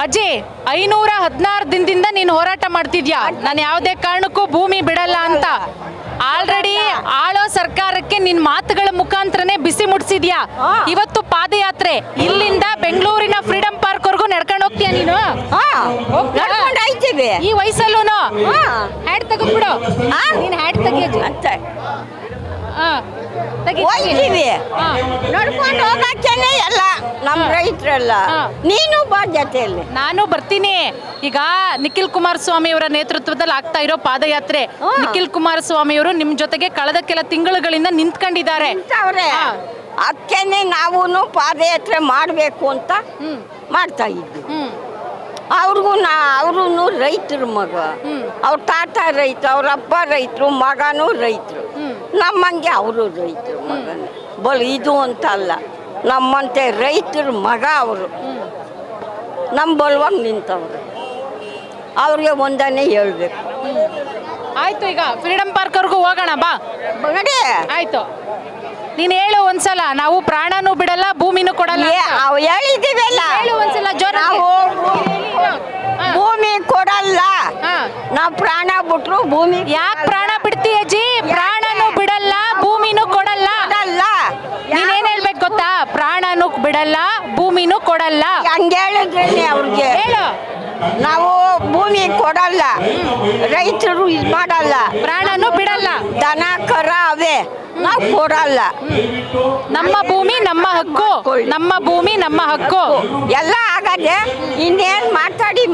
ಅಜ್ಜಿ 516 ದಿನದಿಂದ ನೀನು ಹೋರಾಟ ಮಾಡ್ತಿದ್ಯಾ, ನಾನು ಯಾವುದೇ ಕಾರಣಕ್ಕೂ ಭೂಮಿ ಬಿಡಲ್ಲ ಅಂತ. ಆಲ್ರೆಡಿ ಆಳೋ ಸರ್ಕಾರಕ್ಕೆ ನಿನ್ ಮಾತುಗಳ ಮುಖಾಂತರನೇ ಬಿಸಿ ಮುಟ್ಸಿದ್ಯಾ. ಇವತ್ತು ಪಾದಯಾತ್ರೆ ಇಲ್ಲಿಂದ ಬೆಂಗಳೂರಿನ ಫ್ರೀಡಂ ಪಾರ್ಕ್ ವರೆಗೂ ನಡ್ಕೊಂಡು ಹೋಗ್ತೀಯ ನೀನು? ಈ ವಯಸ್ಸಲ್ಲೂನು ಹ್ಯಾಡ್ ತೆಗೆದ್ಬಿಡು, ನೀನ್ ಹ್ಯಾಡ್ ತೆಗಿಯಜ್ಜಿ ಹೋಗ್ತೀವಿ ನಡ್ಕೊಂಡು ಹೋಗಕ್ಕೇನೆ ಎಲ್ಲ ನಮ್ಮ ರೈತರೆಲ್ಲ. ನೀನು ಬಾ ಜೊತೆಯಲ್ಲಿ. ನಾನು ಬರ್ತೀನಿ. ಈಗ ನಿಖಿಲ್ ಕುಮಾರಸ್ವಾಮಿ ಅವರ ನೇತೃತ್ವದಲ್ಲಿ ಆಗ್ತಾ ಇರೋ ಪಾದಯಾತ್ರೆ, ನಿಖಿಲ್ ಕುಮಾರಸ್ವಾಮಿ ಅವರು ನಿಮ್ ಜೊತೆಗೆ ಕಳೆದ ಕೆಲ ತಿಂಗಳುಗಳಿಂದ ನಿಂತ್ಕೊಂಡಿದ್ದಾರೆ. ಅದಕ್ಕೇನೆ ನಾವು ಪಾದಯಾತ್ರೆ ಮಾಡಬೇಕು ಅಂತ ಮಾಡ್ತಾ ಇದ್ವಿ. ಅವ್ರೂ ರೈತರ ಮಗ, ಅವ್ರ ತಾತ ರೈತ, ಅವ್ರ ಅಪ್ಪ ರೈತರು, ಮಗನೂ ರೈತರು. ನಮ್ಮಂಗೆ ಅವರು ರೈತರು ಮಗನ ಇದು ಅಂತ ಅಲ್ಲ, ನಮ್ಮಂತೆ ರೈತರ ಮಗ ಅವರು. ನಮ್ಮ ಬಲವಾಗಿ ನಿಂತವ್ರು, ಅವ್ರಿಗೆ ಒಂದನೇ ಹೇಳ್ಬೇಕು. ಆಯ್ತು, ಈಗ ಫ್ರೀಡಂ ಪಾರ್ಕ್ ವರ್ಗೂ ಹೋಗೋಣ ಬಾ. ಬಗಡೆ ಆಯ್ತು, ನೀನ್ ಹೇಳು ಒಂದ್ಸಲ. ನಾವು ಪ್ರಾಣನೂ ಬಿಡಲ್ಲ, ಭೂಮಿನೂ ಕೊಡಲ್ಲ. ಹೇಳಿದೀವಲ್ಲ, ಹೇಳು ಒಂದ್ಸಲ ಜೋರ. ಭೂಮಿ ಕೊಡಲ್ಲ, ನಾವು ಪ್ರಾಣ ಬಿಟ್ರು ಭೂಮಿ. ಯಾಕೆ ಪ್ರಾಣ ಬಿಡ್ತೀಯ ಅಜ್ಜಿ? ಪ್ರಾಣನೂ ಬಿಡಲ್ಲ, ಭೂಮಿನೂ ಕೊಡಲ್ಲ. ನೀನೇನ್ ಹೇಳ್ಬೇಕು ಗೊತ್ತಾ? ಪ್ರಾಣನೂ ಬಿಡಲ್ಲ, ಭೂಮಿನೂ ಕೊಡಲ್ಲ. ಹಂಗೆ ಹೇಳಿದ್ರಿ ಅವ್ರಿಗೆ. ಹೇಳು. ನಾವು ಭೂಮಿ ಕೊಡಲ್ಲ, ರೈತರು ಇದು ಮಾಡಲ್ಲ, ಪ್ರಾಣನೂ ಬಿಡಲ್ಲ, ದನ ಕರ ಅವೇ ನಾವು ಕೊಡಲ್ಲ. ನಮ್ಮ ಭೂಮಿ ನಮ್ಮ ಹಕ್ಕು, ನಮ್ಮ ಭೂಮಿ ನಮ್ಮ ಹಕ್ಕು ಎಲ್ಲ ಆಗದೆ. ಇನ್ನೇನು ಮಾತಾಡಿ